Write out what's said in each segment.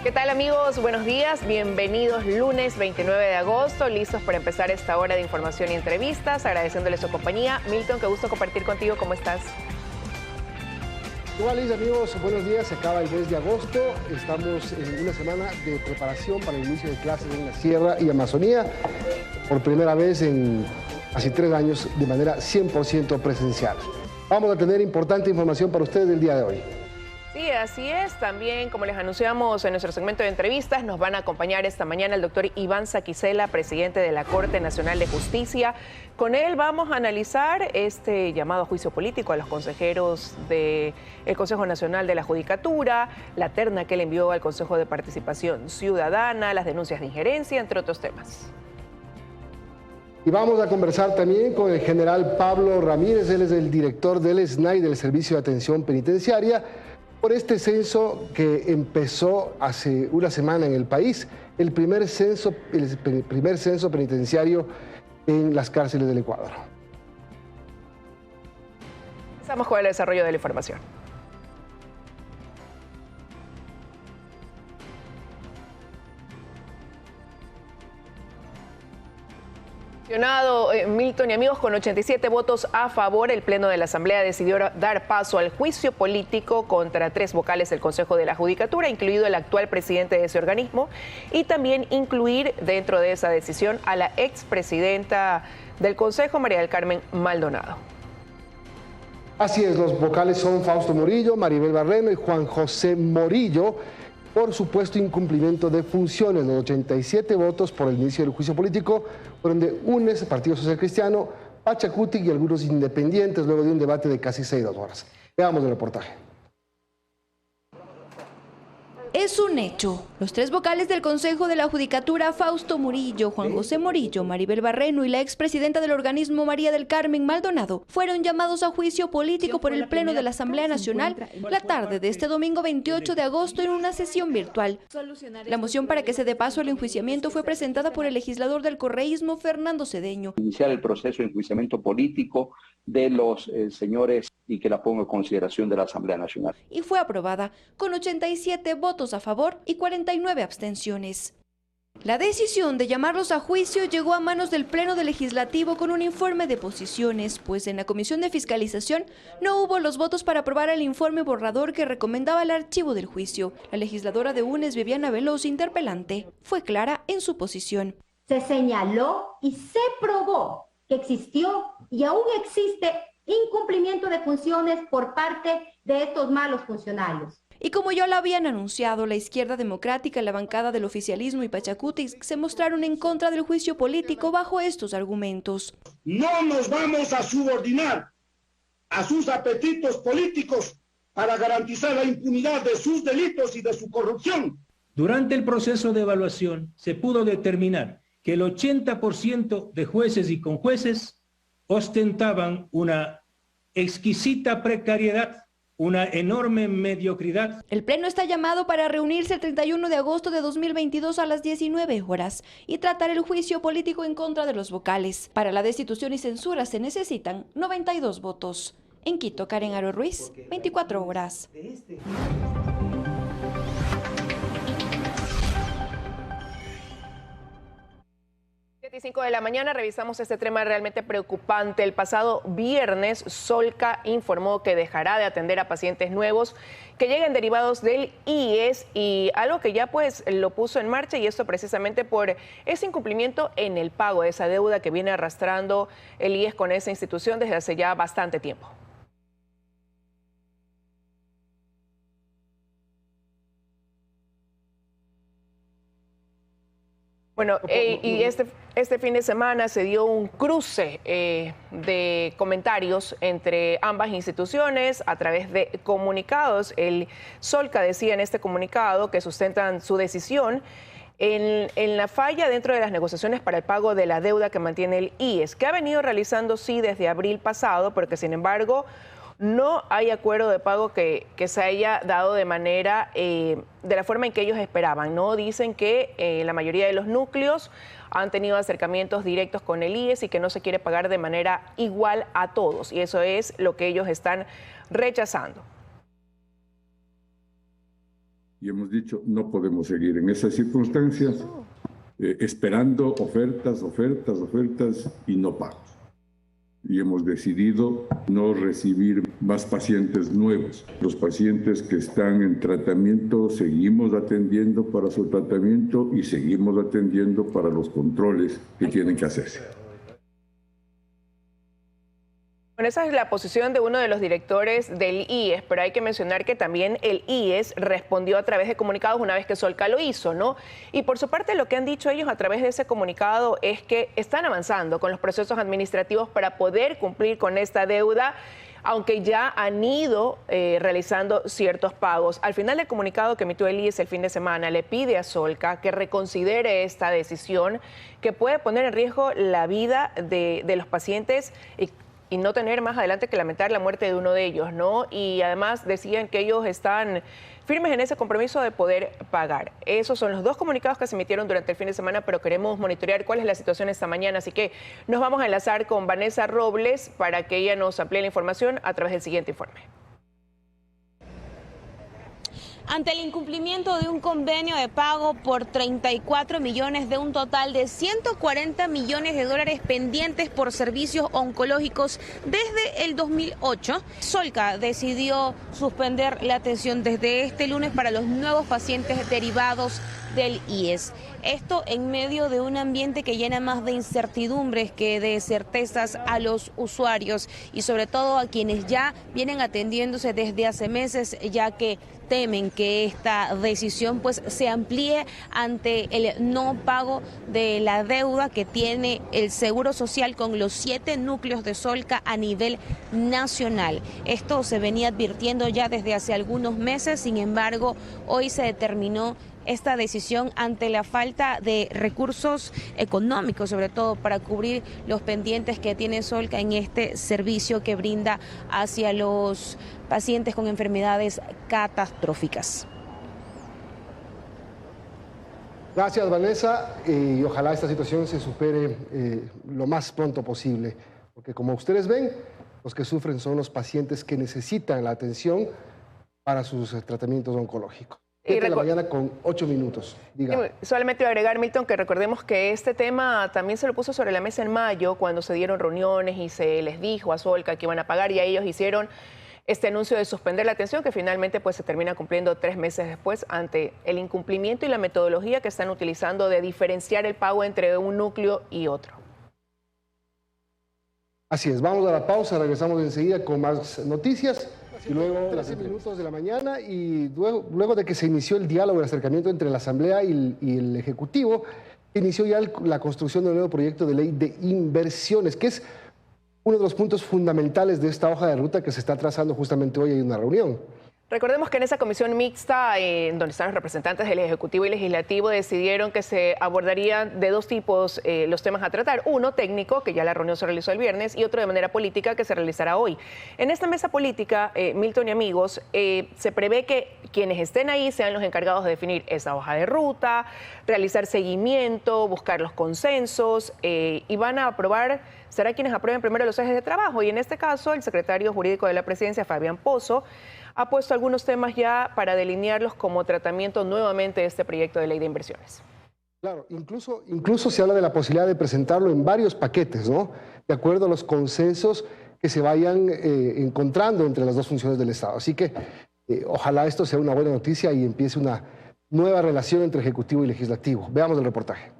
¿Qué tal, amigos? Buenos días, bienvenidos lunes 29 de agosto, listos para empezar esta hora de información y entrevistas, agradeciéndole su compañía. Milton, qué gusto compartir contigo, ¿cómo estás? Igual, amigos, buenos días, se acaba el mes de agosto, estamos en una semana de preparación para el inicio de clases en la Sierra y Amazonía, por primera vez en casi 3 años de manera 100% presencial. Vamos a tener importante información para ustedes el día de hoy. Sí, así es. También, como les anunciamos en nuestro segmento de entrevistas, nos van a acompañar esta mañana el doctor Iván Saquicela, presidente de la Corte Nacional de Justicia. Con él vamos a analizar este llamado a juicio político a los consejeros del Consejo Nacional de la Judicatura, la terna que él envió al Consejo de Participación Ciudadana, las denuncias de injerencia, entre otros temas. Y vamos a conversar también con el general Pablo Ramírez, él es el director del SNAI, del Servicio de Atención Penitenciaria, por este censo que empezó hace una semana en el país, el primer censo penitenciario en las cárceles del Ecuador. Empezamos con el desarrollo de la información. Milton y amigos, con 87 votos a favor, el Pleno de la Asamblea decidió dar paso al juicio político contra 3 vocales del Consejo de la Judicatura, incluido el actual presidente de ese organismo, y también incluir dentro de esa decisión a la expresidenta del Consejo, María del Carmen Maldonado. Así es, los vocales son Fausto Murillo, Maribel Barreno y Juan José Morillo, por supuesto incumplimiento de funciones. Los 87 votos por el inicio del juicio político fueron de UNES, Partido Social Cristiano, Pachacuti y algunos independientes, luego de un debate de casi 6 horas. Veamos el reportaje. Es un hecho. Los 3 vocales del Consejo de la Judicatura, Fausto Murillo, Juan José Morillo, Maribel Barreno y la expresidenta del organismo, María del Carmen Maldonado, fueron llamados a juicio político por el Pleno de la Asamblea Nacional la tarde de este domingo 28 de agosto en una sesión virtual. La moción para que se dé paso al enjuiciamiento fue presentada por el legislador del correísmo, Fernando Cedeño. Iniciar el proceso de enjuiciamiento político de los señores y que la ponga en consideración de la Asamblea Nacional. Y fue aprobada con 87 votos a favor y 49 abstenciones. La decisión de llamarlos a juicio llegó a manos del Pleno del Legislativo con un informe de posiciones, pues en la Comisión de Fiscalización no hubo los votos para aprobar el informe borrador que recomendaba el archivo del juicio. La legisladora de UNES, Viviana Veloz, interpelante, fue clara en su posición. Se señaló y se probó que existió y aún existe incumplimiento de funciones por parte de estos malos funcionarios. Y como ya lo habían anunciado, la izquierda democrática, la bancada del oficialismo y Pachacuti se mostraron en contra del juicio político bajo estos argumentos. No nos vamos a subordinar a sus apetitos políticos para garantizar la impunidad de sus delitos y de su corrupción. Durante el proceso de evaluación se pudo determinar que el 80% de jueces y conjueces ostentaban una exquisita precariedad, una enorme mediocridad. El Pleno está llamado para reunirse el 31 de agosto de 2022 a las 19 horas y tratar el juicio político en contra de los vocales. Para la destitución y censura se necesitan 92 votos. En Quito, Karen Aro Ruiz, 24 horas. 7:05 de la mañana revisamos este tema realmente preocupante. El pasado viernes, Solca informó que dejará de atender a pacientes nuevos que lleguen derivados del IES, y algo que ya pues lo puso en marcha, y esto precisamente por ese incumplimiento en el pago de esa deuda que viene arrastrando el IES con esa institución desde hace ya bastante tiempo. Bueno, y este fin de semana se dio un cruce de comentarios entre ambas instituciones a través de comunicados. El Solca decía en este comunicado que sustentan su decisión en la falla dentro de las negociaciones para el pago de la deuda que mantiene el IES, que ha venido realizando sí desde abril pasado, pero que sin embargo no hay acuerdo de pago que se haya dado de manera, de la forma en que ellos esperaban, ¿no? Dicen que la mayoría de los núcleos han tenido acercamientos directos con el IES y que no se quiere pagar de manera igual a todos, y eso es lo que ellos están rechazando. Y hemos dicho, no podemos seguir en esas circunstancias esperando ofertas y no pagos. Y hemos decidido no recibir más pacientes nuevos. Los pacientes que están en tratamiento seguimos atendiendo para su tratamiento y seguimos atendiendo para los controles que tienen que hacerse. Bueno, esa es la posición de uno de los directores del IES, pero hay que mencionar que también el IES respondió a través de comunicados una vez que Solca lo hizo, ¿no? Y por su parte lo que han dicho ellos a través de ese comunicado es que están avanzando con los procesos administrativos para poder cumplir con esta deuda, aunque ya han ido realizando ciertos pagos. Al final del comunicado que emitió el IES el fin de semana, le pide a Solca que reconsidere esta decisión que puede poner en riesgo la vida de los pacientes y no tener más adelante que lamentar la muerte de uno de ellos, ¿no? Y además decían que ellos están firmes en ese compromiso de poder pagar. Esos son los dos comunicados que se emitieron durante el fin de semana, pero queremos monitorear cuál es la situación esta mañana. Así que nos vamos a enlazar con Vanessa Robles para que ella nos amplíe la información a través del siguiente informe. Ante el incumplimiento de un convenio de pago por 34 millones de un total de 140 millones de dólares pendientes por servicios oncológicos desde el 2008, Solca decidió suspender la atención desde este lunes para los nuevos pacientes derivados del IES. Esto en medio de un ambiente que llena más de incertidumbres que de certezas a los usuarios y sobre todo a quienes ya vienen atendiéndose desde hace meses, ya que temen que esta decisión pues se amplíe ante el no pago de la deuda que tiene el Seguro Social con los 7 núcleos de Solca a nivel nacional. Esto se venía advirtiendo ya desde hace algunos meses, sin embargo, hoy se determinó esta decisión ante la falta de recursos económicos, sobre todo para cubrir los pendientes que tiene Solca en este servicio que brinda hacia los pacientes con enfermedades catastróficas. Gracias, Vanessa, y ojalá esta situación se supere lo más pronto posible, porque como ustedes ven, los que sufren son los pacientes que necesitan la atención para sus tratamientos oncológicos. De la mañana con 8 minutos. Diga. Solamente voy a agregar, Milton, que recordemos que este tema también se lo puso sobre la mesa en mayo, cuando se dieron reuniones y se les dijo a Solca que iban a pagar, y a ellos hicieron este anuncio de suspender la atención, que finalmente pues se termina cumpliendo 3 meses después ante el incumplimiento y la metodología que están utilizando de diferenciar el pago entre un núcleo y otro. Así es, vamos a la pausa, regresamos enseguida con más noticias. Y luego 13 minutos de la mañana y luego de que se inició el diálogo, el acercamiento entre la Asamblea y el Ejecutivo, inició ya la construcción del nuevo proyecto de ley de inversiones, que es uno de los puntos fundamentales de esta hoja de ruta que se está trazando justamente hoy en una reunión. Recordemos que en esa comisión mixta, donde están los representantes del Ejecutivo y Legislativo, decidieron que se abordarían de 2 tipos los temas a tratar. Uno técnico, que ya la reunión se realizó el viernes, y otro de manera política, que se realizará hoy. En esta mesa política, Milton y amigos, se prevé que quienes estén ahí sean los encargados de definir esa hoja de ruta, realizar seguimiento, buscar los consensos, y van a aprobar, será quienes aprueben primero los ejes de trabajo. Y en este caso, el secretario jurídico de la Presidencia, Fabián Pozo, ha puesto algunos temas ya para delinearlos como tratamiento nuevamente de este proyecto de ley de inversiones. Claro, incluso se habla de la posibilidad de presentarlo en varios paquetes, ¿no? De acuerdo a los consensos que se vayan encontrando entre las dos funciones del Estado. Así que ojalá esto sea una buena noticia y empiece una nueva relación entre Ejecutivo y Legislativo. Veamos el reportaje.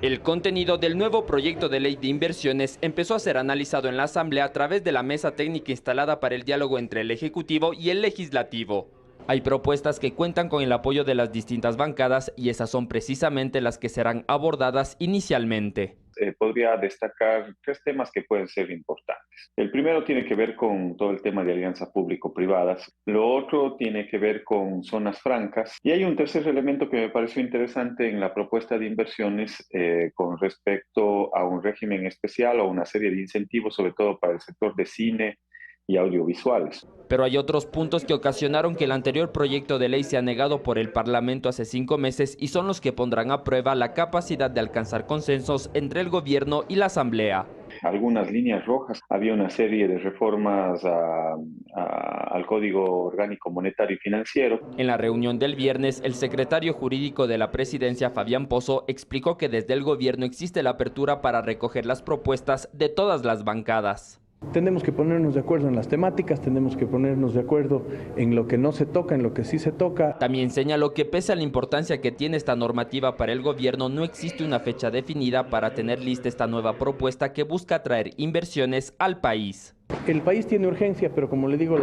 El contenido del nuevo proyecto de ley de inversiones empezó a ser analizado en la Asamblea a través de la mesa técnica instalada para el diálogo entre el Ejecutivo y el Legislativo. Hay propuestas que cuentan con el apoyo de las distintas bancadas y esas son precisamente las que serán abordadas inicialmente. Podría destacar 3 temas que pueden ser importantes. El primero tiene que ver con todo el tema de alianzas público-privadas. Lo otro tiene que ver con zonas francas. Y hay un tercer elemento que me pareció interesante en la propuesta de inversiones con respecto a un régimen especial o una serie de incentivos, sobre todo para el sector de cine y audiovisuales. Pero hay otros puntos que ocasionaron que el anterior proyecto de ley sea negado por el Parlamento hace 5 meses y son los que pondrán a prueba la capacidad de alcanzar consensos entre el gobierno y la Asamblea. algunas líneas rojas. Había una serie de reformas al Código Orgánico Monetario y Financiero. En la reunión del viernes, el secretario jurídico de la presidencia, Fabián Pozo, explicó que desde el gobierno existe la apertura para recoger las propuestas de todas las bancadas. Tenemos que ponernos de acuerdo en las temáticas, tenemos que ponernos de acuerdo en lo que no se toca, en lo que sí se toca. También señaló que pese a la importancia que tiene esta normativa para el gobierno, no existe una fecha definida para tener lista esta nueva propuesta que busca atraer inversiones al país. El país tiene urgencia, pero como le digo,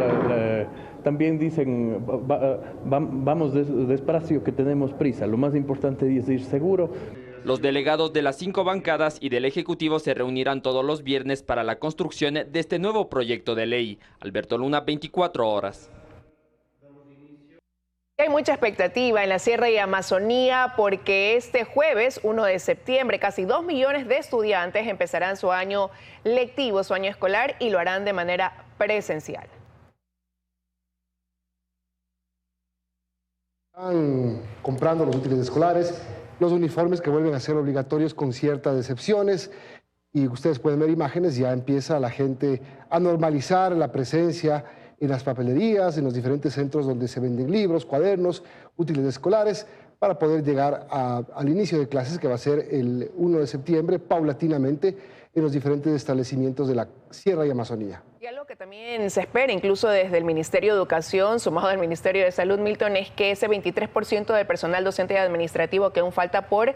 también dicen, vamos despacio que tenemos prisa. Lo más importante es ir seguro. Los delegados de las 5 bancadas y del Ejecutivo se reunirán todos los viernes para la construcción de este nuevo proyecto de ley. Alberto Luna, 24 horas. Hay mucha expectativa en la Sierra y Amazonía porque este jueves, 1 de septiembre, casi 2 millones de estudiantes empezarán su año lectivo, su año escolar, y lo harán de manera presencial. Están comprando los útiles escolares, los uniformes que vuelven a ser obligatorios con ciertas excepciones, y ustedes pueden ver imágenes, ya empieza la gente a normalizar la presencia en las papelerías, en los diferentes centros donde se venden libros, cuadernos, útiles escolares, para poder llegar al inicio de clases, que va a ser el 1 de septiembre, paulatinamente, en los diferentes establecimientos de la Sierra y Amazonía. Y algo que también se espera, incluso desde el Ministerio de Educación, sumado al Ministerio de Salud, Milton, es que ese 23% del personal docente y administrativo que aún falta por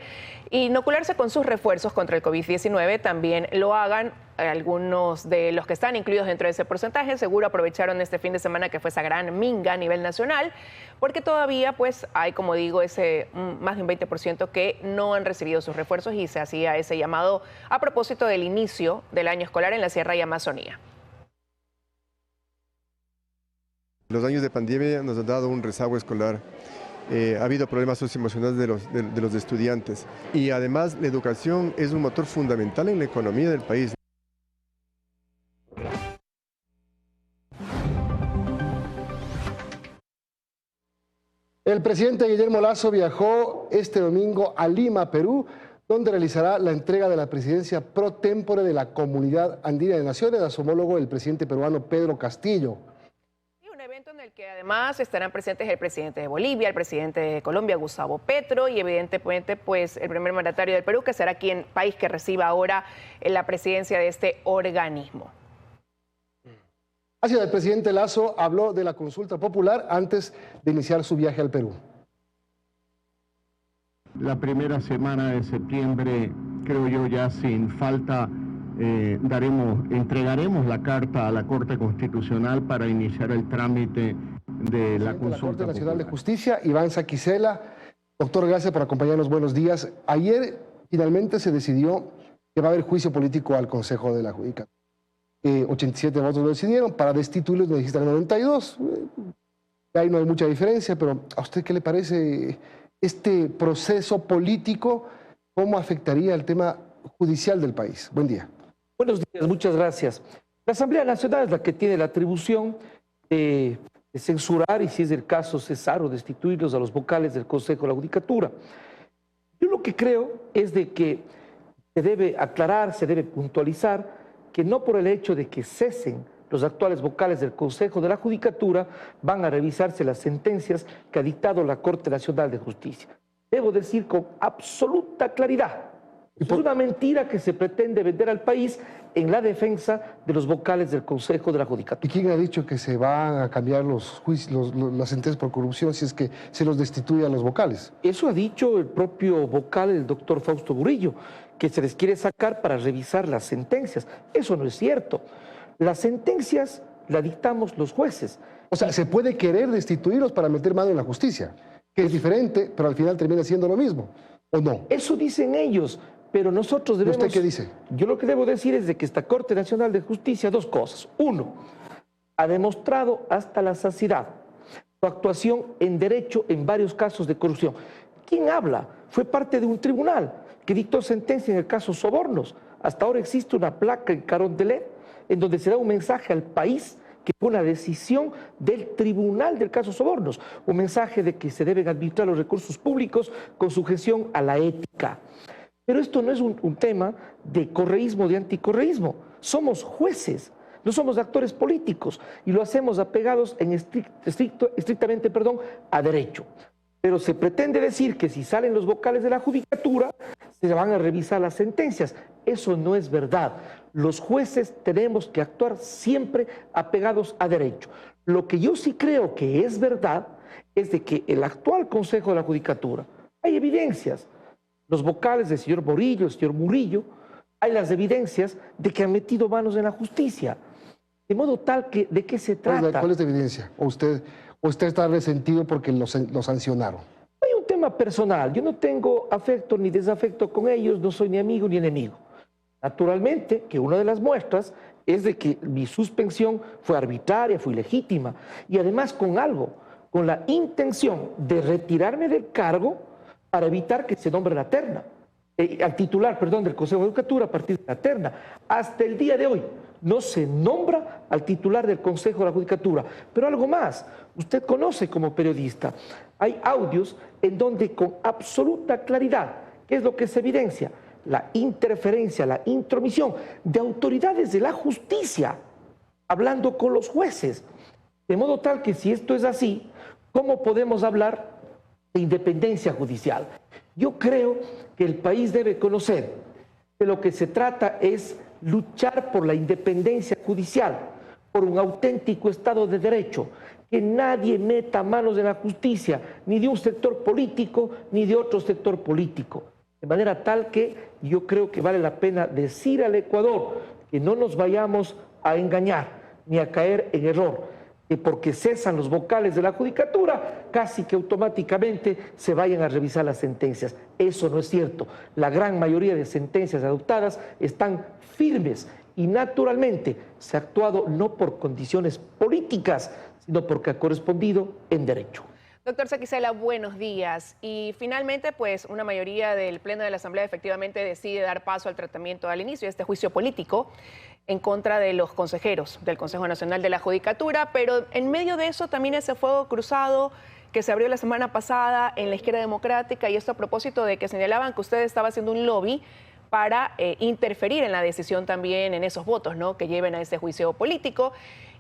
inocularse con sus refuerzos contra el COVID-19 también lo hagan. Algunos de los que están incluidos dentro de ese porcentaje seguro aprovecharon este fin de semana que fue esa gran minga a nivel nacional, porque todavía pues hay, como digo, ese más de un 20% que no han recibido sus refuerzos, y se hacía ese llamado a propósito del inicio del año escolar en la Sierra y Amazonía. Los años de pandemia nos han dado un rezago escolar. Ha habido problemas socioemocionales de los estudiantes, y además la educación es un motor fundamental en la economía del país. El presidente Guillermo Lasso viajó este domingo a Lima, Perú, donde realizará la entrega de la presidencia pro tempore de la Comunidad Andina de Naciones a su homólogo, el presidente peruano Pedro Castillo. Un evento en el que además estarán presentes el presidente de Bolivia, el presidente de Colombia, Gustavo Petro, y evidentemente pues el primer mandatario del Perú, que será quien país que reciba ahora la presidencia de este organismo. Así, el presidente Lasso habló de la consulta popular antes de iniciar su viaje al Perú. La primera semana de septiembre, creo yo, ya sin falta, entregaremos la carta a la Corte Constitucional para iniciar el trámite de la consulta. La Corte Nacional de Justicia, Iván Saquicela. Doctor, gracias por acompañarnos. Buenos días. Ayer finalmente se decidió que va a haber juicio político al Consejo de la Judicatura. 87 votos lo decidieron, para destituirlos necesitan 92. Ahí no hay mucha diferencia, pero ¿a usted qué le parece este proceso político? ¿Cómo afectaría el tema judicial del país? Buen día. Buenos días, muchas gracias. La Asamblea Nacional es la que tiene la atribución de censurar y, si es el caso, cesar o destituirlos a los vocales del Consejo de la Judicatura. Yo lo que creo es de que se debe aclarar, se debe puntualizar que no por el hecho de que cesen los actuales vocales del Consejo de la Judicatura van a revisarse las sentencias que ha dictado la Corte Nacional de Justicia. Debo decir con absoluta claridad, es una mentira que se pretende vender al país en la defensa de los vocales del Consejo de la Judicatura. ¿Y quién ha dicho que se van a cambiar los juicios, las sentencias por corrupción si es que se los destituye a los vocales? Eso ha dicho el propio vocal, el doctor Fausto Murillo, que se les quiere sacar para revisar las sentencias. Eso no es cierto. Las sentencias las dictamos los jueces. O sea, se puede querer destituirlos para meter mano en la justicia, que es diferente, pero al final termina siendo lo mismo, ¿o no? Eso dicen ellos, pero nosotros debemos... ¿Usted qué dice? Yo lo que debo decir es de que esta Corte Nacional de Justicia, dos cosas. Uno, ha demostrado hasta la saciedad su actuación en derecho en varios casos de corrupción. ¿Quién habla? Fue parte de un tribunal que dictó sentencia en el caso Sobornos. Hasta ahora existe una placa en Carondelet en donde se da un mensaje al país que fue una decisión del tribunal del caso Sobornos, un mensaje de que se deben administrar los recursos públicos con sujeción a la ética. Pero esto no es un tema de correísmo, de anticorreísmo. Somos jueces, no somos actores políticos y lo hacemos apegados estrictamente a derecho. Pero se pretende decir que si salen los vocales de la judicatura, se van a revisar las sentencias. Eso no es verdad. Los jueces tenemos que actuar siempre apegados a derecho. Lo que yo sí creo que es verdad es de que el actual Consejo de la Judicatura, hay evidencias, los vocales del señor Morillo, el señor Murillo, hay las evidencias de que han metido manos en la justicia. De modo tal que, ¿de qué se trata? ¿Cuál es la evidencia? ¿O usted está resentido porque lo sancionaron? Hay un tema personal. Yo no tengo afecto ni desafecto con ellos, no soy ni amigo ni enemigo. Naturalmente que una de las muestras es de que mi suspensión fue arbitraria, fue ilegítima, y además con la intención de retirarme del cargo para evitar que se nombre la terna, al titular, del Consejo de Judicatura a partir de la terna. Hasta el día de hoy no se nombra al titular del Consejo de la Judicatura. Pero algo más, usted conoce como periodista, hay audios en donde con absoluta claridad, ¿qué es lo que se evidencia? La interferencia, la intromisión de autoridades de la justicia hablando con los jueces. De modo tal que si esto es así, ¿cómo podemos hablar de independencia judicial? Yo creo que el país debe conocer que lo que se trata es luchar por la independencia judicial, por un auténtico Estado de Derecho, que nadie meta manos en la justicia, ni de un sector político, ni de otro sector político. De manera tal que yo creo que vale la pena decir al Ecuador que no nos vayamos a engañar ni a caer en error, que porque cesan los vocales de la judicatura, casi que automáticamente se vayan a revisar las sentencias. Eso no es cierto. La gran mayoría de sentencias adoptadas están firmes y naturalmente se ha actuado no por condiciones políticas, sino porque ha correspondido en derecho. Doctor Saquicela, buenos días. Y finalmente, pues, una mayoría del Pleno de la Asamblea efectivamente decide dar paso al tratamiento al inicio de este juicio político en contra de los consejeros del Consejo Nacional de la Judicatura, pero en medio de eso también ese fuego cruzado que se abrió la semana pasada en la izquierda democrática, y esto a propósito de que señalaban que usted estaba haciendo un lobby para interferir en la decisión también en esos votos, ¿no?, que lleven a este juicio político.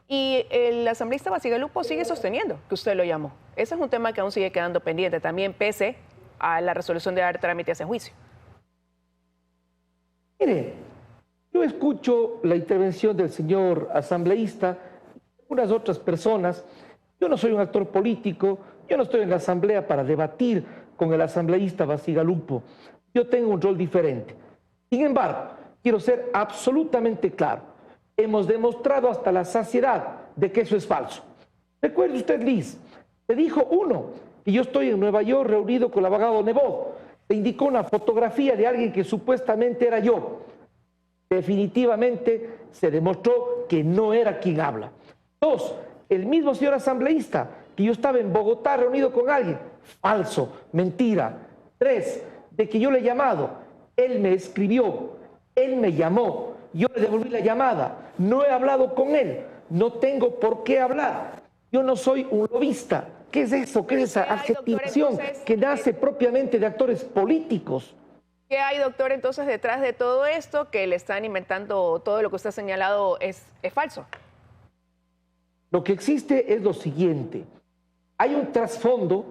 Y el asambleísta Bacigalupo sigue sosteniendo que usted lo llamó. Ese es un tema que aún sigue quedando pendiente también, pese a la resolución de dar trámite a ese juicio. Mire, yo escucho la intervención del señor asambleísta, unas otras personas. Yo no soy un actor político, yo no estoy en la asamblea para debatir con el asambleísta Bacigalupo. Yo tengo un rol diferente. Sin embargo, quiero ser absolutamente claro. Hemos demostrado hasta la saciedad de que eso es falso. Recuerde usted, Liz, le dijo uno que yo estoy en Nueva York reunido con el abogado Nebot. Le indicó una fotografía de alguien que supuestamente era yo. Definitivamente se demostró que no era quien habla. Dos, el mismo señor asambleísta, que yo estaba en Bogotá reunido con alguien. Falso, mentira. Tres, de que yo le he llamado. Él me escribió, él me llamó. Yo le devolví la llamada, no he hablado con él, no tengo por qué hablar. Yo no soy un lobista. ¿Qué es eso? ¿Qué es esa adjetivación que nace propiamente de actores políticos? ¿Qué hay, doctor, entonces detrás de todo esto que le están inventando? Todo lo que usted ha señalado es falso. Lo que existe es lo siguiente. Hay un trasfondo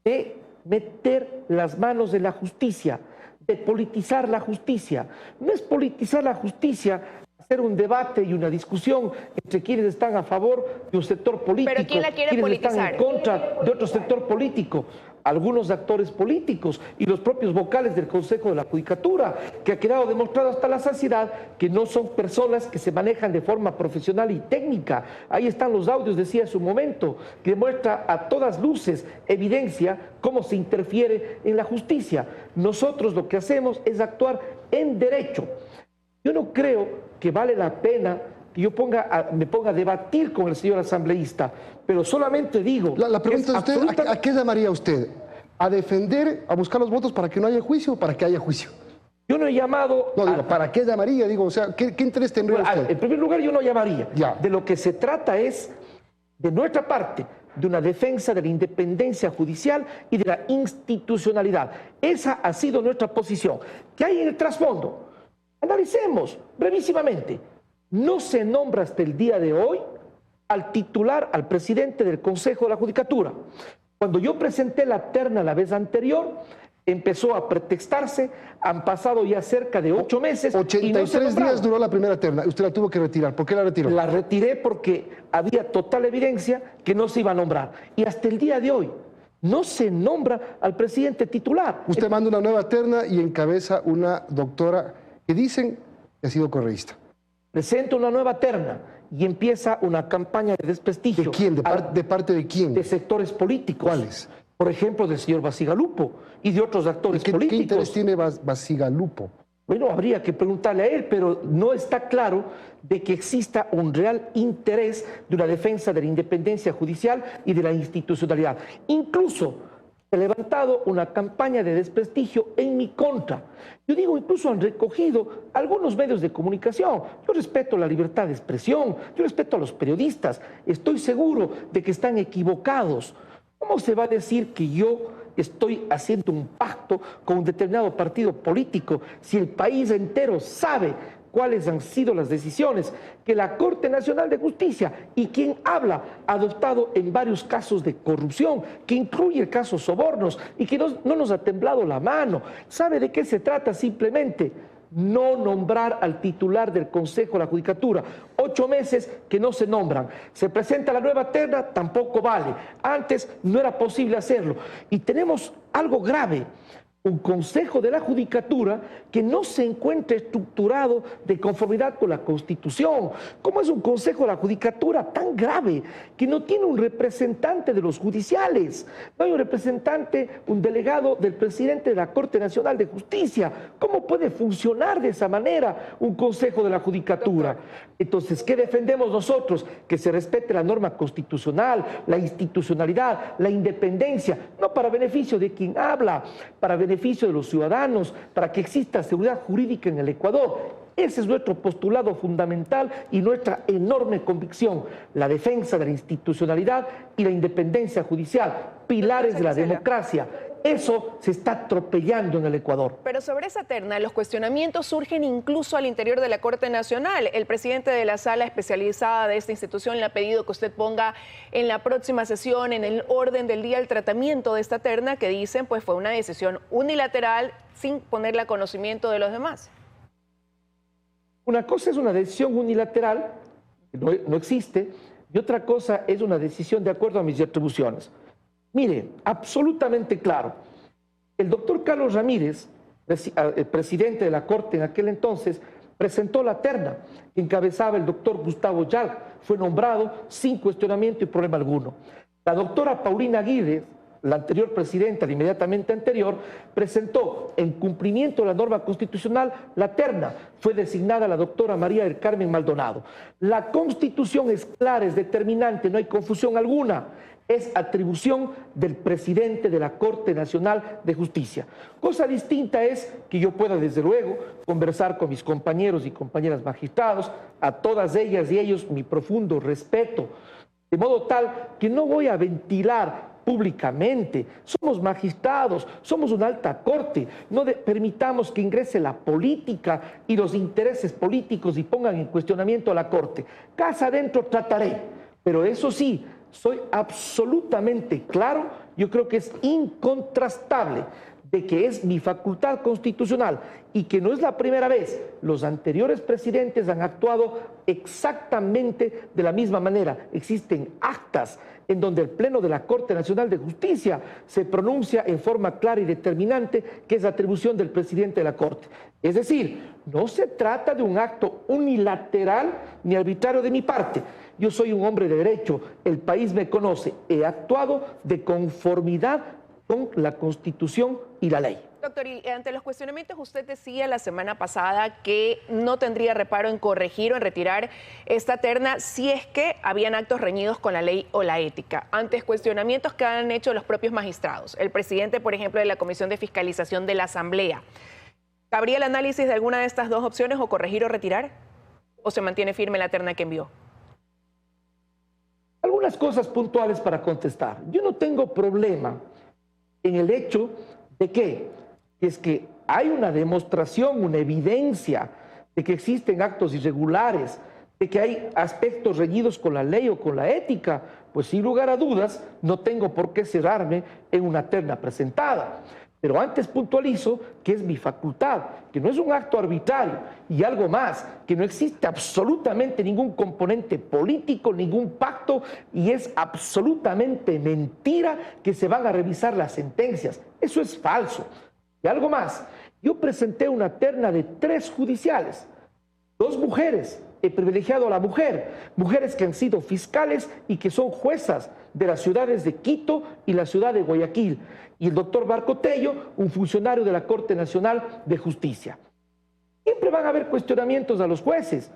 de meter las manos en la justicia, de politizar la justicia. No es politizar la justicia hacer un debate y una discusión entre quienes están a favor de un sector político, ¿pero quién la quiere quienes politizar? Están en contra de otro sector político. Algunos actores políticos y los propios vocales del Consejo de la Judicatura, que ha quedado demostrado hasta la saciedad que no son personas que se manejan de forma profesional y técnica. Ahí están los audios, decía hace un momento, que demuestra a todas luces, evidencia cómo se interfiere en la justicia. Nosotros lo que hacemos es actuar en derecho. Yo no creo que vale la pena que yo me ponga a debatir con el señor asambleísta, pero solamente digo... La pregunta es usted, ¿a qué llamaría usted? ¿A defender, a buscar los votos para que no haya juicio o para que haya juicio? Yo no he llamado... No, digo, ¿para qué llamaría? Digo, o sea, ¿qué interés tendría usted? En primer lugar, yo no llamaría. Ya. De lo que se trata es, de nuestra parte, de una defensa de la independencia judicial y de la institucionalidad. Esa ha sido nuestra posición. ¿Qué hay en el trasfondo? Analicemos brevísimamente. No se nombra hasta el día de hoy al titular, al presidente del Consejo de la Judicatura. Cuando yo presenté la terna la vez anterior, empezó a pretextarse, han pasado ya cerca de 8 meses. 83 días duró la primera terna, usted la tuvo que retirar. ¿Por qué la retiró? La retiré porque había total evidencia que no se iba a nombrar. Y hasta el día de hoy no se nombra al presidente titular. Usted manda una nueva terna y encabeza una doctora que dicen que ha sido correísta. Presenta una nueva terna y empieza una campaña de desprestigio. ¿De quién? ¿De parte de quién? De sectores políticos. ¿Cuáles? Por ejemplo, del señor Bacigalupo y de otros actores políticos. ¿Qué interés tiene Bacigalupo? Bueno, habría que preguntarle a él, pero no está claro de que exista un real interés de una defensa de la independencia judicial y de la institucionalidad. Incluso he levantado una campaña de desprestigio en mi contra. Yo digo, incluso han recogido algunos medios de comunicación. Yo respeto la libertad de expresión, yo respeto a los periodistas. Estoy seguro de que están equivocados. ¿Cómo se va a decir que yo estoy haciendo un pacto con un determinado partido político si el país entero sabe cuáles han sido las decisiones que la Corte Nacional de Justicia y quien habla ha adoptado en varios casos de corrupción, que incluye el caso Sobornos y que no nos ha temblado la mano? ¿Sabe de qué se trata? Simplemente no nombrar al titular del Consejo de la Judicatura. 8 meses que no se nombran. Se presenta la nueva terna, tampoco vale. Antes no era posible hacerlo. Y tenemos algo grave. Un Consejo de la Judicatura que no se encuentra estructurado de conformidad con la Constitución. ¿Cómo es un Consejo de la Judicatura tan grave que no tiene un representante de los judiciales? No hay un representante, un delegado del presidente de la Corte Nacional de Justicia. ¿Cómo puede funcionar de esa manera un Consejo de la Judicatura? Entonces, ¿qué defendemos nosotros? Que se respete la norma constitucional, la institucionalidad, la independencia, no para beneficio de quien habla, para beneficio de los ciudadanos, para que exista seguridad jurídica en el Ecuador. Ese es nuestro postulado fundamental y nuestra enorme convicción, la defensa de la institucionalidad y la independencia judicial, pilares de la democracia. Eso se está atropellando en el Ecuador. Pero sobre esa terna, los cuestionamientos surgen incluso al interior de la Corte Nacional. El presidente de la sala especializada de esta institución le ha pedido que usted ponga en la próxima sesión, en el orden del día, el tratamiento de esta terna, que dicen pues fue una decisión unilateral sin ponerle a conocimiento de los demás. Una cosa es una decisión unilateral, que no existe, y otra cosa es una decisión de acuerdo a mis atribuciones. Mire, absolutamente claro, el doctor Carlos Ramírez, el presidente de la Corte en aquel entonces, presentó la terna que encabezaba el doctor Gustavo Yalc, fue nombrado sin cuestionamiento y problema alguno. La doctora Paulina Aguirre, la anterior presidenta, la inmediatamente anterior, presentó en cumplimiento de la norma constitucional la terna. Fue designada la doctora María del Carmen Maldonado. La Constitución es clara, es determinante, no hay confusión alguna. Es atribución del presidente de la Corte Nacional de Justicia. Cosa distinta es que yo pueda, desde luego, conversar con mis compañeros y compañeras magistrados, a todas ellas y ellos mi profundo respeto, de modo tal que no voy a ventilar públicamente. Somos magistrados, somos una alta corte, no permitamos que ingrese la política y los intereses políticos y pongan en cuestionamiento a la Corte. Casa adentro trataré, pero eso sí, soy absolutamente claro, yo creo que es incontrastable de que es mi facultad constitucional y que no es la primera vez. Los anteriores presidentes han actuado exactamente de la misma manera. Existen actas en donde el Pleno de la Corte Nacional de Justicia se pronuncia en forma clara y determinante que es atribución del presidente de la Corte. Es decir, no se trata de un acto unilateral ni arbitrario de mi parte. Yo soy un hombre de derecho, el país me conoce, he actuado de conformidad con la Constitución y la ley. Doctor, y ante los cuestionamientos, usted decía la semana pasada que no tendría reparo en corregir o en retirar esta terna si es que habían actos reñidos con la ley o la ética. Ante cuestionamientos que han hecho los propios magistrados, el presidente, por ejemplo, de la Comisión de Fiscalización de la Asamblea, ¿cabría el análisis de alguna de estas dos opciones, o corregir o retirar? ¿O se mantiene firme la terna que envió? Unas cosas puntuales para contestar. Yo no tengo problema en el hecho de que es que hay una demostración, una evidencia de que existen actos irregulares, de que hay aspectos reñidos con la ley o con la ética, pues sin lugar a dudas no tengo por qué cerrarme en una terna presentada. Pero antes puntualizo que es mi facultad, que no es un acto arbitrario y algo más, que no existe absolutamente ningún componente político, ningún pacto y es absolutamente mentira que se van a revisar las sentencias. Eso es falso. Y algo más, yo presenté una terna de 3 judiciales, 2 mujeres, he privilegiado a la mujer, mujeres que han sido fiscales y que son juezas de las ciudades de Quito y la ciudad de Guayaquil, y el doctor Barco Tello, un funcionario de la Corte Nacional de Justicia. Siempre van a haber cuestionamientos a los jueces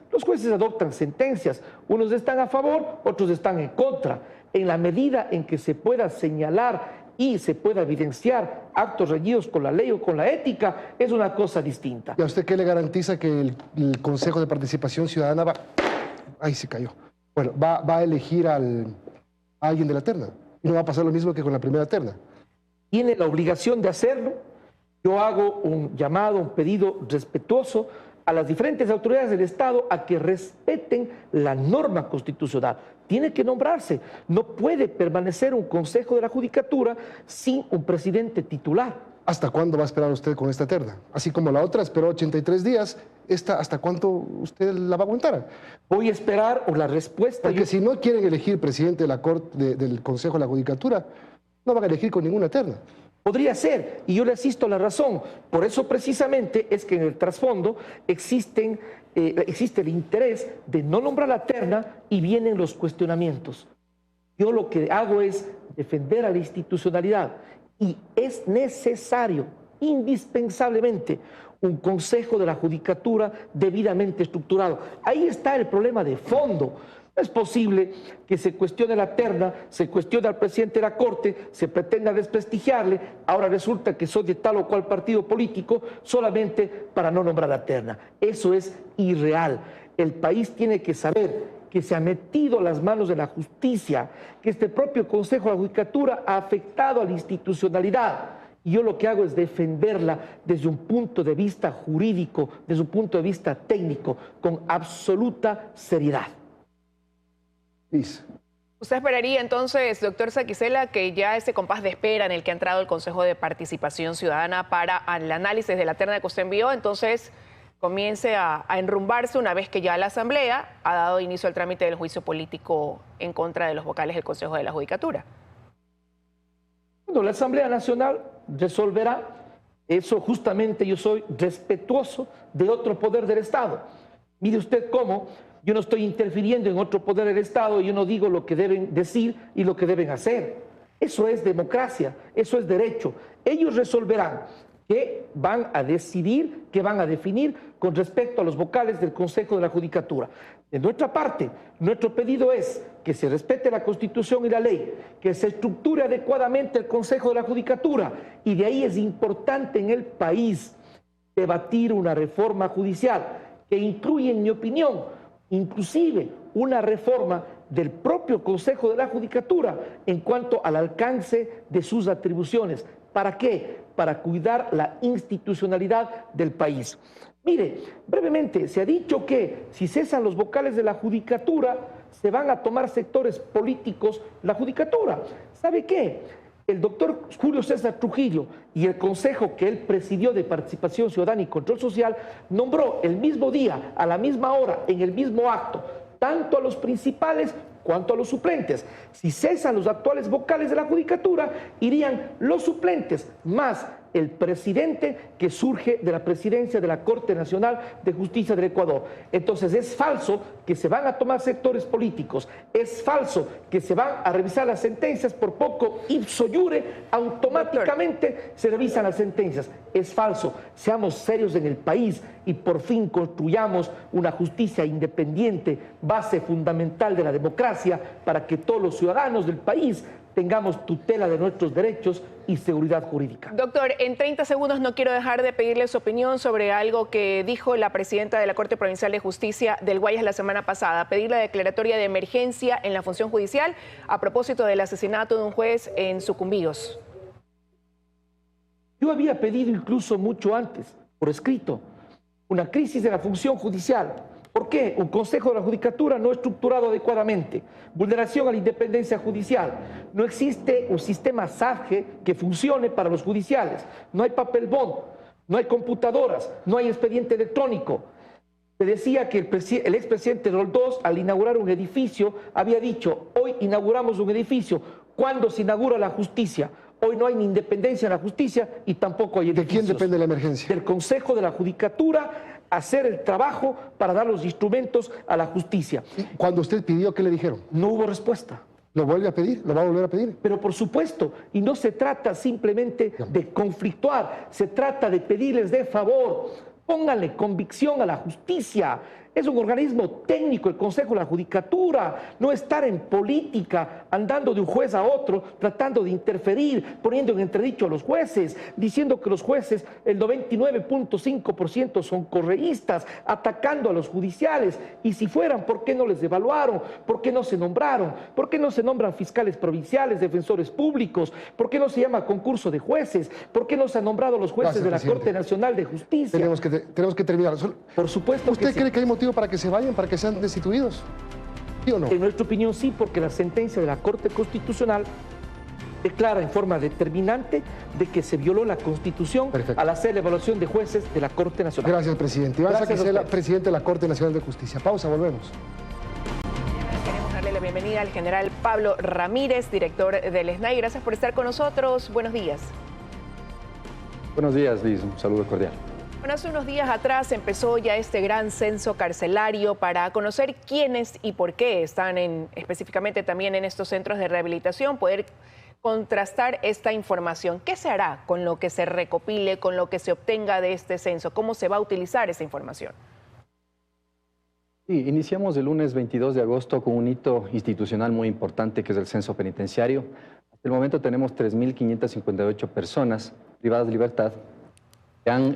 adoptan sentencias, unos están a favor, otros están en contra, en la medida en que se pueda señalar y se pueda evidenciar actos reñidos con la ley o con la ética, es una cosa distinta. ¿Y a usted qué le garantiza que el Consejo de Participación Ciudadana va... Ahí se cayó. Bueno, va a elegir a alguien de la terna? ¿Y no va a pasar lo mismo que con la primera terna? Tiene la obligación de hacerlo. Yo hago un llamado, un pedido respetuoso a las diferentes autoridades del Estado a que respeten la norma constitucional. Tiene que nombrarse. No puede permanecer un Consejo de la Judicatura sin un presidente titular. ¿Hasta cuándo va a esperar usted con esta terna? Así como la otra esperó 83 días, ¿esta hasta cuánto usted la va a aguantar? Voy a esperar la respuesta. Porque si no quieren elegir presidente de la Corte, del Consejo de la Judicatura, no van a elegir con ninguna terna. Podría ser, y yo le asisto a la razón. Por eso precisamente es que en el trasfondo existe el interés de no nombrar la terna y vienen los cuestionamientos. Yo lo que hago es defender a la institucionalidad y es necesario, indispensablemente, un Consejo de la Judicatura debidamente estructurado. Ahí está el problema de fondo. No es posible que se cuestione la terna, se cuestione al presidente de la Corte, se pretenda desprestigiarle, ahora resulta que soy de tal o cual partido político solamente para no nombrar la terna. Eso es irreal. El país tiene que saber que se ha metido las manos de la justicia, que este propio Consejo de la Judicatura ha afectado a la institucionalidad. Y yo lo que hago es defenderla desde un punto de vista jurídico, desde un punto de vista técnico, con absoluta seriedad. ¿Usted esperaría entonces, doctor Saquicela, que ya ese compás de espera en el que ha entrado el Consejo de Participación Ciudadana para el análisis de la terna que usted envió, entonces comience a enrumbarse una vez que ya la Asamblea ha dado inicio al trámite del juicio político en contra de los vocales del Consejo de la Judicatura? Bueno, la Asamblea Nacional resolverá eso. Justamente yo soy respetuoso de otro poder del Estado. Mire usted cómo yo no estoy interfiriendo en otro poder del Estado, yo no digo lo que deben decir y lo que deben hacer. Eso es democracia, eso es derecho. Ellos resolverán qué van a decidir, qué van a definir con respecto a los vocales del Consejo de la Judicatura. De nuestra parte, nuestro pedido es que se respete la Constitución y la ley, que se estructure adecuadamente el Consejo de la Judicatura, y de ahí es importante en el país debatir una reforma judicial que incluye, en mi opinión, inclusive una reforma del propio Consejo de la Judicatura en cuanto al alcance de sus atribuciones. ¿Para qué? Para cuidar la institucionalidad del país. Mire, brevemente, se ha dicho que si cesan los vocales de la Judicatura, se van a tomar sectores políticos la Judicatura. ¿Sabe qué? El doctor Julio César Trujillo y el Consejo que él presidió de Participación Ciudadana y Control Social nombró el mismo día, a la misma hora, en el mismo acto, tanto a los principales cuanto a los suplentes. Si cesan los actuales vocales de la Judicatura, irían los suplentes más el presidente que surge de la presidencia de la Corte Nacional de Justicia del Ecuador. Entonces es falso que se van a tomar sectores políticos, es falso que se van a revisar las sentencias por poco ipso iure, automáticamente se revisan las sentencias. Es falso. Seamos serios en el país y por fin construyamos una justicia independiente, base fundamental de la democracia, para que todos los ciudadanos del país tengamos tutela de nuestros derechos y seguridad jurídica. Doctor, en 30 segundos no quiero dejar de pedirle su opinión sobre algo que dijo la presidenta de la Corte Provincial de Justicia del Guayas la semana pasada, pedir la declaratoria de emergencia en la función judicial a propósito del asesinato de un juez en Sucumbíos. Yo había pedido incluso mucho antes, por escrito, una crisis de la función judicial. ¿Por qué? Un Consejo de la Judicatura no estructurado adecuadamente, vulneración a la independencia judicial. No existe un sistema SAFGE que funcione para los judiciales. No hay papel bond, no hay computadoras, no hay expediente electrónico. Se decía que el expresidente Roldós, al inaugurar un edificio, había dicho, hoy inauguramos un edificio. ¿Cuándo se inaugura la justicia? Hoy no hay ni independencia en la justicia y tampoco hay edificios. ¿De quién depende la emergencia? Del Consejo de la Judicatura, hacer el trabajo para dar los instrumentos a la justicia. Cuando usted pidió, ¿qué le dijeron? No hubo respuesta. ¿Lo vuelve a pedir? ¿Lo va a volver a pedir? Pero por supuesto, y no se trata simplemente de conflictuar, se trata de pedirles de favor, pónganle convicción a la justicia. Es un organismo técnico, el Consejo de la Judicatura, no estar en política, andando de un juez a otro, tratando de interferir, poniendo en entredicho a los jueces, diciendo que los jueces, el 99.5% son correístas, atacando a los judiciales. Y si fueran, ¿por qué no les evaluaron? ¿Por qué no se nombraron? ¿Por qué no se nombran fiscales provinciales, defensores públicos? ¿Por qué no se llama concurso de jueces? ¿Por qué no se han nombrado los jueces de la Corte Nacional de Justicia? Tenemos que terminar. Por supuesto. ¿Usted cree que hay motivo para que se vayan, para que sean destituidos? ¿Sí o no? En nuestra opinión sí, porque la sentencia de la Corte Constitucional declara en forma determinante de que se violó la Constitución al hacer la evaluación de jueces de la Corte Nacional. Gracias, presidente. Iván Saquicela, presidente de la Corte Nacional de Justicia. Pausa, volvemos. Queremos darle la bienvenida al general Pablo Ramírez, director del SNAI. Gracias por estar con nosotros. Buenos días. Buenos días, Liz. Un saludo cordial. Bueno, hace unos días atrás empezó ya este gran censo carcelario para conocer quiénes y por qué están específicamente también en estos centros de rehabilitación, poder contrastar esta información. ¿Qué se hará con lo que se recopile, con lo que se obtenga de este censo? ¿Cómo se va a utilizar esa información? Sí, iniciamos el lunes 22 de agosto con un hito institucional muy importante que es el censo penitenciario. Hasta el momento tenemos 3.558 personas privadas de libertad que han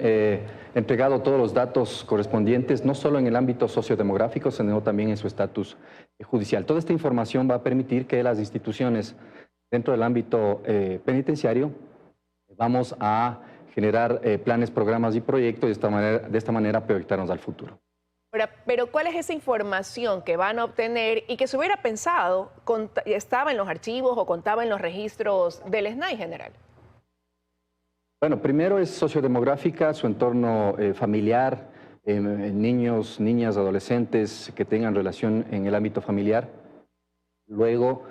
entregado todos los datos correspondientes, no solo en el ámbito sociodemográfico, sino también en su estatus judicial. Toda esta información va a permitir que las instituciones dentro del ámbito penitenciario vamos a generar planes, programas y proyectos y de esta manera proyectarnos al futuro. Pero ¿cuál es esa información que van a obtener y que se hubiera pensado estaba en los archivos o contaba en los registros del SNAI general? Bueno, primero es sociodemográfica, su entorno familiar, niños, niñas, adolescentes que tengan relación en el ámbito familiar. Luego,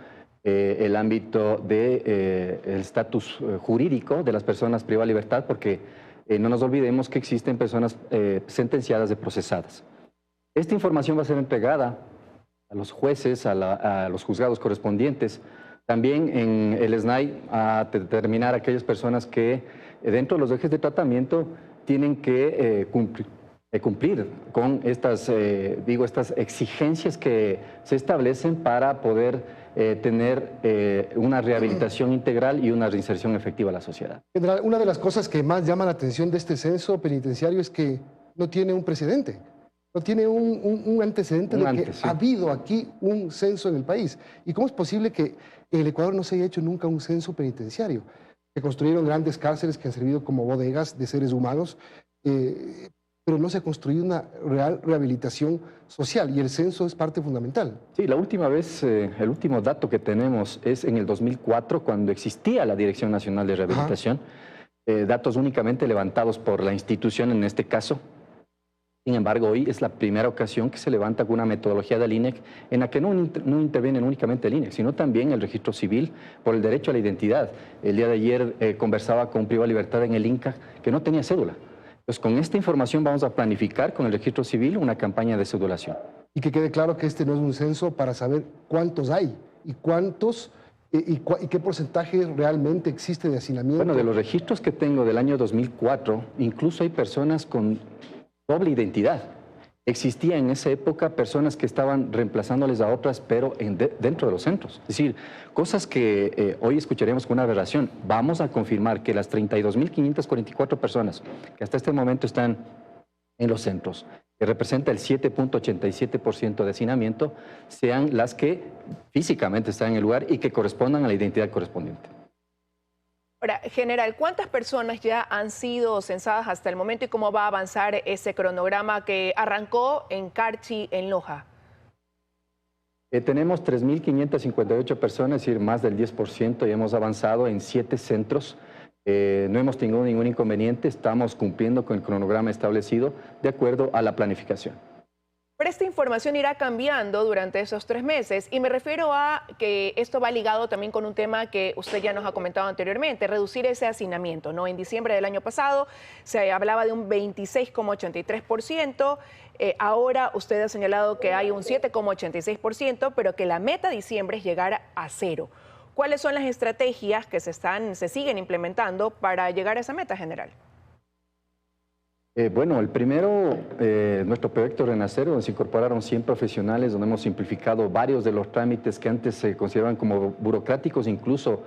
el ámbito del estatus jurídico de las personas privadas de libertad, porque no nos olvidemos que existen personas sentenciadas y procesadas. Esta información va a ser entregada a los jueces, a los juzgados correspondientes, también en el SNAI a determinar a aquellas personas que dentro de los ejes de tratamiento tienen que cumplir con estas exigencias que se establecen para poder tener una rehabilitación integral y una reinserción efectiva a la sociedad. General, una de las cosas que más llama la atención de este censo penitenciario es que no tiene un precedente. No tiene un antecedente sí. Ha habido aquí un censo en el país. ¿Y cómo es posible que en el Ecuador no se haya hecho nunca un censo penitenciario? Se construyeron grandes cárceles que han servido como bodegas de seres humanos, pero no se ha construido una real rehabilitación social y el censo es parte fundamental. Sí, la última vez, el último dato que tenemos es en el 2004, cuando existía la Dirección Nacional de Rehabilitación, datos únicamente levantados por la institución en este caso. Sin embargo, hoy es la primera ocasión que se levanta con una metodología del INEC en la que no interviene únicamente el INEC, sino también el registro civil por el derecho a la identidad. El día de ayer conversaba con un privado de libertad en el INCA que no tenía cédula. Entonces, con esta información vamos a planificar con el registro civil una campaña de cedulación. Y que quede claro que este no es un censo para saber cuántos hay y cuántos y qué porcentaje realmente existe de hacinamiento. Bueno, de los registros que tengo del año 2004, incluso hay personas con doble identidad. existía en esa época personas que estaban reemplazándoles a otras, pero dentro de los centros. Es decir, cosas que hoy escucharemos con una relación. Vamos a confirmar que las 32.544 personas que hasta este momento están en los centros, que representa el 7.87% de hacinamiento, sean las que físicamente están en el lugar y que correspondan a la identidad correspondiente. Ahora, general, ¿cuántas personas ya han sido censadas hasta el momento y cómo va a avanzar ese cronograma que arrancó en Carchi, en Loja? Tenemos 3.558 personas, es decir, más del 10%, y hemos avanzado en 7 centros. No hemos tenido ningún inconveniente, estamos cumpliendo con el cronograma establecido de acuerdo a la planificación. Pero esta información irá cambiando durante esos 3 meses y me refiero a que esto va ligado también con un tema que usted ya nos ha comentado anteriormente, reducir ese hacinamiento, ¿no? En diciembre del año pasado se hablaba de un 26,83%, ahora usted ha señalado que hay un 7,86%, pero que la meta de diciembre es llegar a 0. ¿Cuáles son las estrategias que se siguen implementando para llegar a esa meta, general? Bueno, el primero, nuestro proyecto Renacer, donde se incorporaron 100 profesionales, donde hemos simplificado varios de los trámites que antes se consideraban como burocráticos, incluso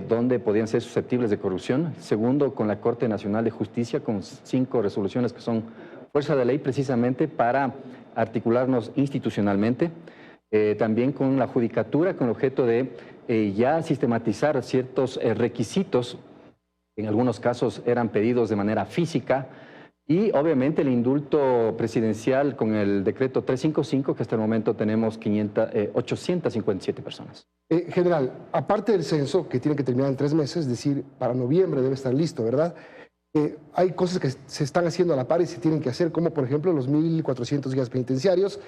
donde podían ser susceptibles de corrupción. Segundo, con la Corte Nacional de Justicia, con 5 resoluciones que son fuerza de ley precisamente para articularnos institucionalmente. También con la Judicatura, con el objeto de ya sistematizar ciertos requisitos, en algunos casos eran pedidos de manera física, y obviamente el indulto presidencial con el decreto 355, que hasta el momento tenemos 857 personas. General, aparte del censo, que tiene que terminar en 3 meses, es decir, para noviembre debe estar listo, ¿verdad? Hay cosas que se están haciendo a la par y se tienen que hacer, como por ejemplo los 1.400 guías penitenciarios,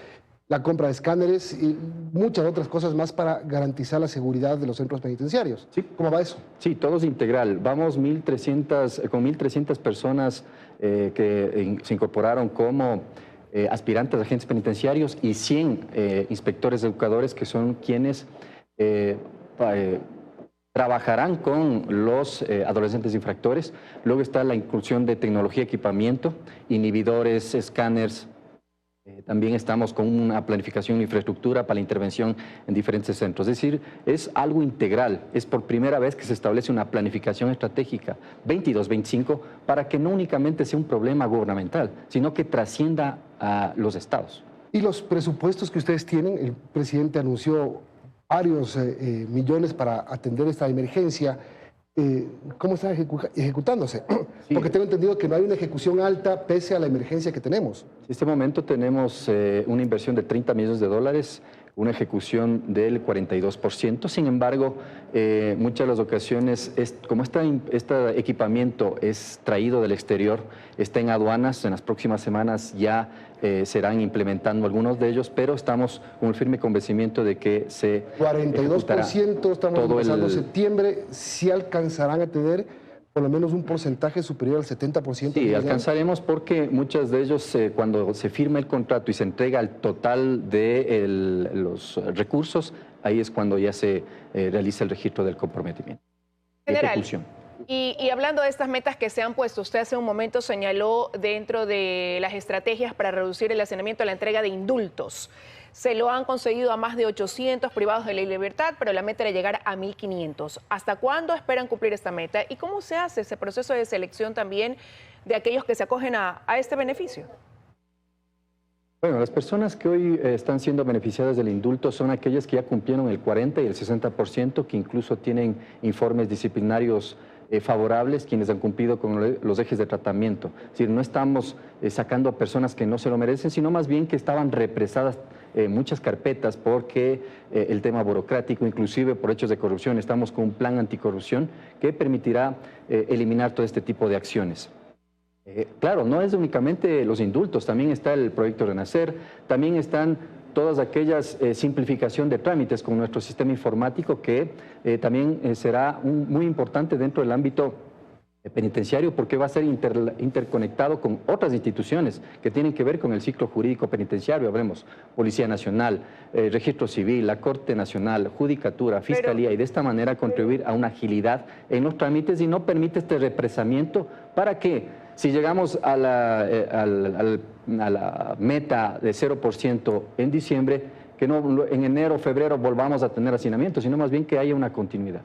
la compra de escáneres y muchas otras cosas más para garantizar la seguridad de los centros penitenciarios. Sí. ¿Cómo va eso? Sí, todo es integral. Vamos con 1.300 personas que se incorporaron como aspirantes a agentes penitenciarios y 100 inspectores educadores que son quienes trabajarán con los adolescentes infractores. Luego está la inclusión de tecnología, equipamiento, inhibidores, escáneres. También estamos con una planificación de infraestructura para la intervención en diferentes centros. Es decir, es algo integral. Es por primera vez que se establece una planificación estratégica 22-25 para que no únicamente sea un problema gubernamental, sino que trascienda a los estados. Y los presupuestos que ustedes tienen, el presidente anunció varios millones para atender esta emergencia. ¿Cómo están ejecutándose? Sí. Porque tengo entendido que no hay una ejecución alta pese a la emergencia que tenemos. En este momento tenemos una inversión de $30 millones, una ejecución del 42%. Sin embargo, muchas de las ocasiones, como este equipamiento es traído del exterior, está en aduanas, en las próximas semanas ya serán implementando algunos de ellos, pero estamos con el firme convencimiento de que se 42%, estamos empezando septiembre, ¿sí alcanzarán a tener por lo menos un porcentaje superior al 70%? Sí, alcanzaremos porque muchos de ellos, cuando se firma el contrato y se entrega el total de los recursos, ahí es cuando ya se realiza el registro del comprometimiento. General, y hablando de estas metas que se han puesto, usted hace un momento señaló dentro de las estrategias para reducir el hacinamiento la entrega de indultos. Se lo han conseguido a más de 800 privados de la libertad, pero la meta era llegar a 1.500. ¿Hasta cuándo esperan cumplir esta meta? ¿Y cómo se hace ese proceso de selección también de aquellos que se acogen a este beneficio? Bueno, las personas que hoy están siendo beneficiadas del indulto son aquellas que ya cumplieron el 40 y el 60%, que incluso tienen informes disciplinarios favorables, quienes han cumplido con los ejes de tratamiento. Es decir, no estamos sacando a personas que no se lo merecen, sino más bien que estaban represadas muchas carpetas porque el tema burocrático, inclusive por hechos de corrupción. Estamos con un plan anticorrupción que permitirá eliminar todo este tipo de acciones. Claro, no es únicamente los indultos, también está el proyecto Renacer, también están todas aquellas simplificación de trámites con nuestro sistema informático que también será muy importante dentro del ámbito penitenciario, porque va a ser interconectado con otras instituciones que tienen que ver con el ciclo jurídico penitenciario. Hablemos Policía Nacional, Registro Civil, la Corte Nacional, Judicatura, Fiscalía, y de esta manera contribuir a una agilidad en los trámites y no permite este represamiento para que, si llegamos a la meta de 0% en diciembre, que no en enero o febrero volvamos a tener hacinamiento, sino más bien que haya una continuidad.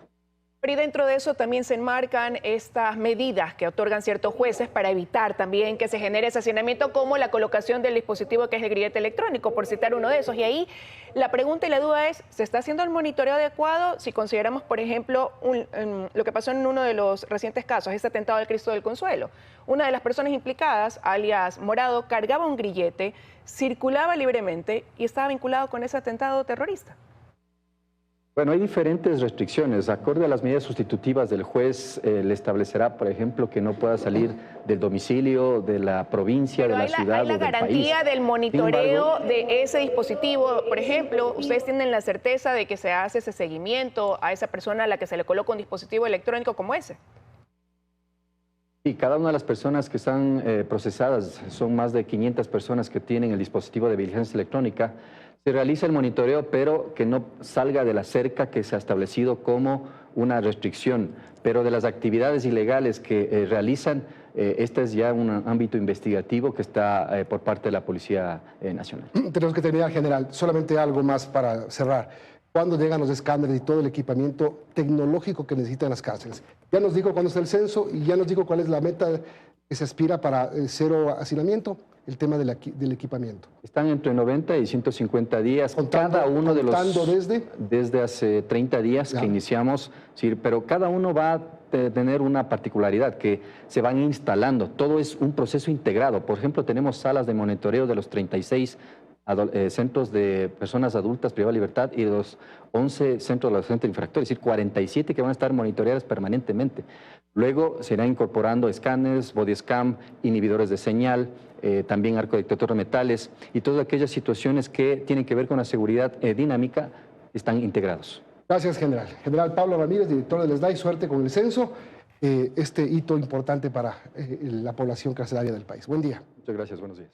Pero y dentro de eso también se enmarcan estas medidas que otorgan ciertos jueces para evitar también que se genere ese hacinamiento, como la colocación del dispositivo que es el grillete electrónico, por citar uno de esos. Y ahí la pregunta y la duda es, ¿se está haciendo el monitoreo adecuado? Si consideramos, por ejemplo, lo que pasó en uno de los recientes casos, este atentado al Cristo del Consuelo. Una de las personas implicadas, alias Morado, cargaba un grillete, circulaba libremente y estaba vinculado con ese atentado terrorista. Bueno, hay diferentes restricciones. Acorde a las medidas sustitutivas del juez, le establecerá, por ejemplo, que no pueda salir del domicilio, de la provincia, de la ciudad o del país. ¿Hay la garantía del monitoreo de ese dispositivo? Por ejemplo, ¿ustedes tienen la certeza de que se hace ese seguimiento a esa persona a la que se le coloca un dispositivo electrónico como ese? Sí, cada una de las personas que están procesadas, son más de 500 personas que tienen el dispositivo de vigilancia electrónica. Se realiza el monitoreo, pero que no salga de la cerca que se ha establecido como una restricción. Pero de las actividades ilegales que realizan, este es ya un ámbito investigativo que está por parte de la Policía Nacional. Tenemos que terminar, general. Solamente algo más para cerrar. ¿Cuándo llegan los escáneres y todo el equipamiento tecnológico que necesitan las cárceles? Ya nos dijo cuándo está el censo y ya nos dijo cuál es la meta que se aspira para cero hacinamiento. El tema del equipamiento. Están entre 90 y 150 días, cada uno de los... Desde hace 30 días que iniciamos, sí, pero cada uno va a tener una particularidad, que se van instalando. Todo es un proceso integrado. Por ejemplo, tenemos salas de monitoreo de los 36 centros de personas adultas privadas de libertad y de los 11 centros de adolescentes infractores, es decir, 47 que van a estar monitoreadas permanentemente. Luego se irán incorporando escáneres, body scan, inhibidores de señal, también arco detector de metales y todas aquellas situaciones que tienen que ver con la seguridad dinámica están integrados. Gracias, general. General Pablo Ramírez, director del SDAI, suerte con el censo, este hito importante para la población carcelaria del país. Buen día. Muchas gracias, buenos días.